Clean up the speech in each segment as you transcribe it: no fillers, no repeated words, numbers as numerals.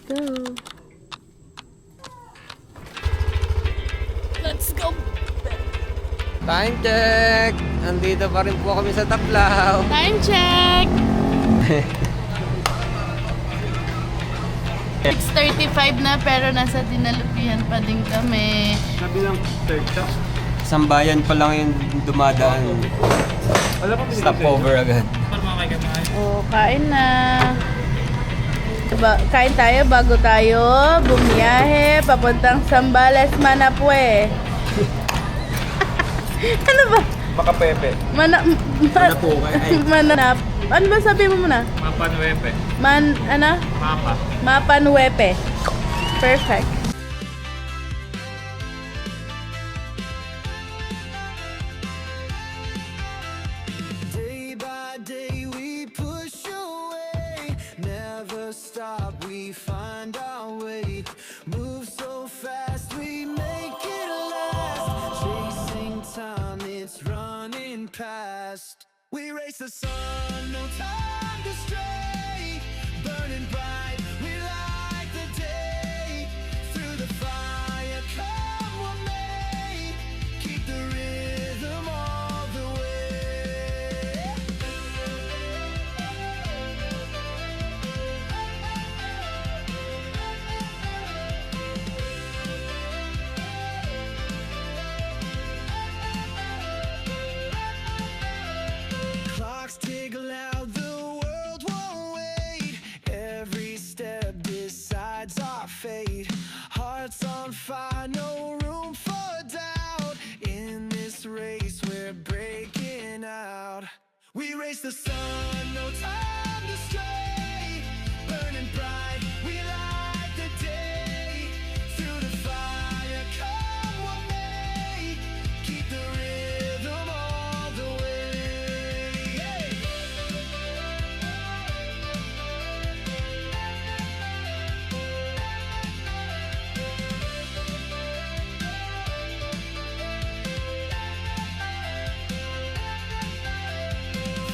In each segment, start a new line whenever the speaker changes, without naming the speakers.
go. Let's go.
Time check! Andito pa rin po kami sa Taplaw.
Time check. 6:35 na pero nasa Dinalupihan pa din kami.
Sabi ng third shop.
Sambayan pa lang yung dumadaan.
Alam mo,
Stopover agad.
Oh, kain na. Kain tayo bago tayo bumiyahe papuntang Zambales, Manapue. Ano ba?
Makapepe.
Manapue, ay.
Manap. Ano ba sabi mo muna?
Mapanuepe.
Ano?
Mapa.
Mapanuepe. Perfect.
Day by day we push away, never stop, we find our way, move so fast we make it last, chasing time it's running past, we race the sun, no time to stray, burning bright, we light the day, through the fire come what may, keep the rhythm all the way. Clocks tick loud, the world won't wait. Every step decides our fate. Hearts on fire, no room for doubt. In this race, we're breaking out. We race the sun, no time to stray. Burning bright, we light the day. Through the fire, come what may. Keep the rhythm all the way. Hey!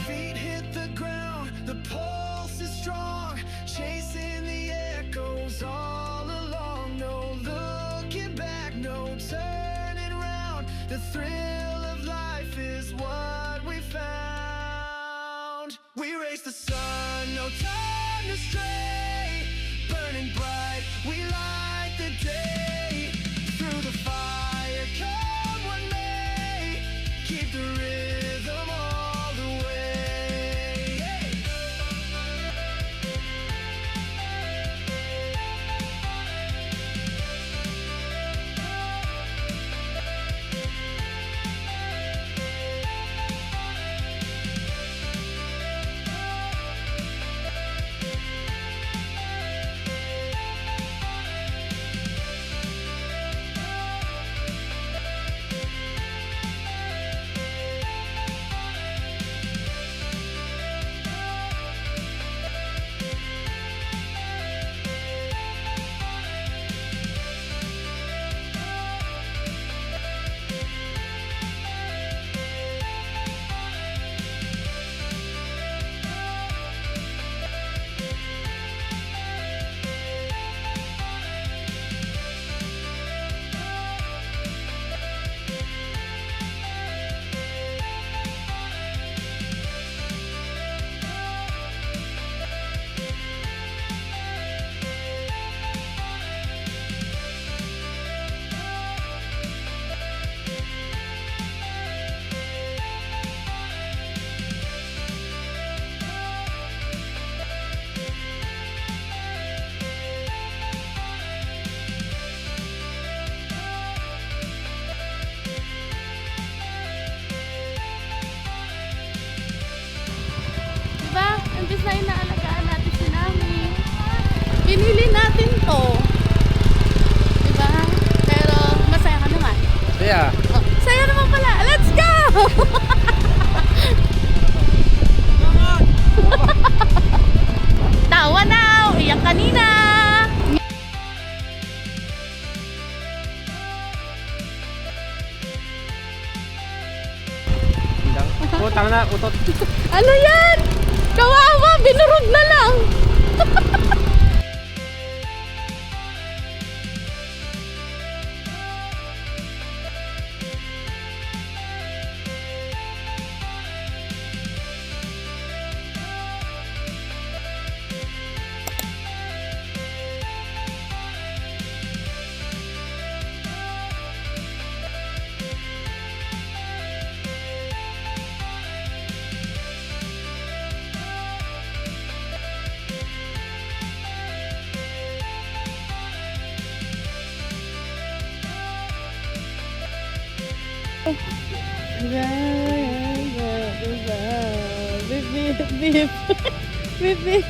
Feet hit the ground, the pulse is strong, chasing the echoes all along. No looking back, no turning round. The thrill of life is what we found. We race the sun, no time to stray. Burning bright, we light the day. Through the fire, come what may. Keep the rhythm all the way. Hey!
Diba? Imbis na inaalagaan natin si Nami. Pinili natin to. Diba? Pero masaya ka naman.
Yeah.
Oh, saya naman pala. Let's go! Tawa na! Iyak kanina!
Tama na, utot.
Ano yan? Kawawa! Binurog na lang! Beep, beep, beep. Beep, beep.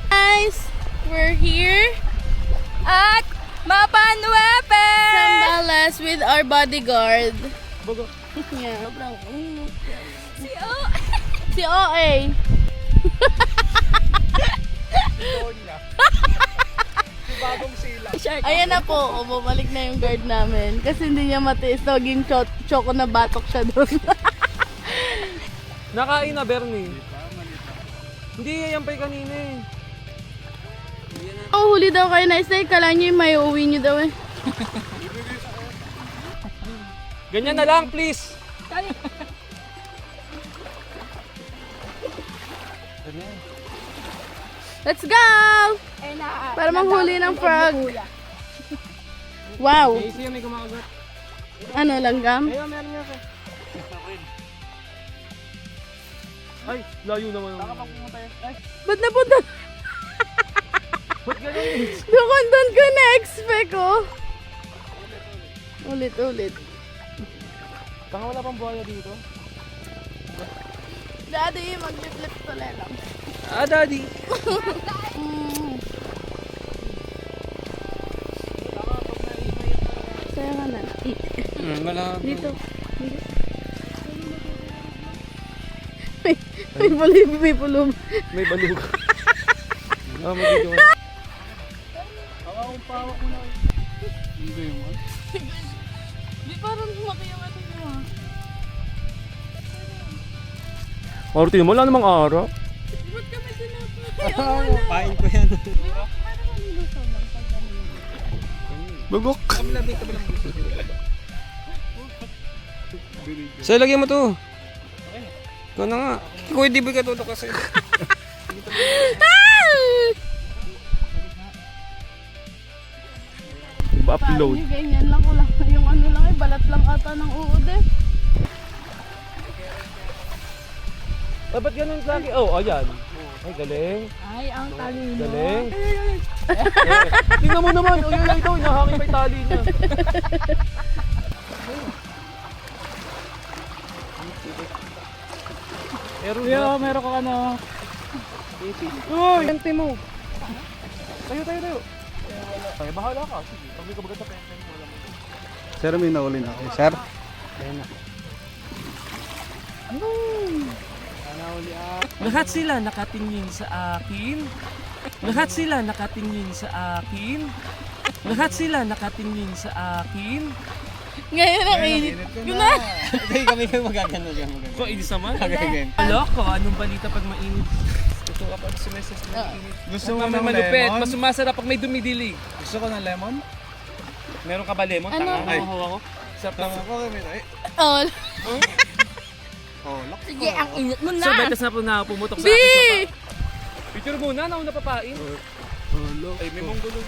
Guys, we're here
At Mapanuepe!
Zambales with our bodyguard.
Bago.
Yeah, sobrang
Si O!
si OA.
Bagong sila.
Ayan na po, bumalik na yung guard namin. Kasi hindi niya matiis, naging choco na batok siya doon.
Nakain na, Bernie. Hindi, yan pa kanina eh.
Oh, huli daw kayo na stay. Kala niyo yung may uwi niyo daw eh.
Ganyan na lang, please.
Let's go! Para manghuli ng frog. Wow!
Easy, may kumakagat.
Ano, langgam?
Ayun, meron nga ka. Ay, layo naman.
Ba't napunta?
Ba't ganun?
Doon ko na-expect oh. Ulit.
Baka wala pang buhaya dito.
Daddy, mag-flip tuloy lang.
Ah, daddy.
Saya ka na.
Wala.
Dito. May pulub.
May balug. Ah, magiging.
Di parang lumaki yung ano nyo ah.
Martin mo, wala namang araw.
Ba't kami sinapay?
Pain ko yan.
Parang manilusaw lang pag ganun.
Bagok.
So, lagyan mo to. Ikaw na nga. Kuya, di ba ka tutok kasi?
Upload.
Parang ganyan lang ko lang. Yung ano lang eh, balat lang ata ng uod eh.
Ah, ba't ganun lagi? Oh, ayan. Ay, galing.
Ay, ang talino.
Galing. Tingnan mo naman. Oh, yun lang ito. Inahangin pa yung tali niya. Meron ka ano. Uy! Pente mo. Tayo. Ay, bahala ka. Sige, pag may kabagat sa pente mo, alam mo.
Sir, may nauli na ako. Sir?
Lahat sila nakatingin sa akin. Lahat sila nakatingin sa akin. Lahat sila nakatingin sa akin.
Ngayon ang init.
Hindi kami kayo magagano dyan.
Ko, inis naman.
Magagano.
Loko, anong balita pag mainit? Ito kapag sumeses na mainit.
Gusto
Pag
mo
may
ng
malupit,
lemon?
mas sumasarap pag may dumidilig.
Gusto ko ng lemon?
Meron ka ba lemon?
Ano?
Tanga, nakuha ko. Sarap na.
Oh,
Oh, lock.
sige, ang init mo
So,
na.
betas na po na pumutok sa
B!
akin. So, picture muna, nauna papain. Ay, may monggulo.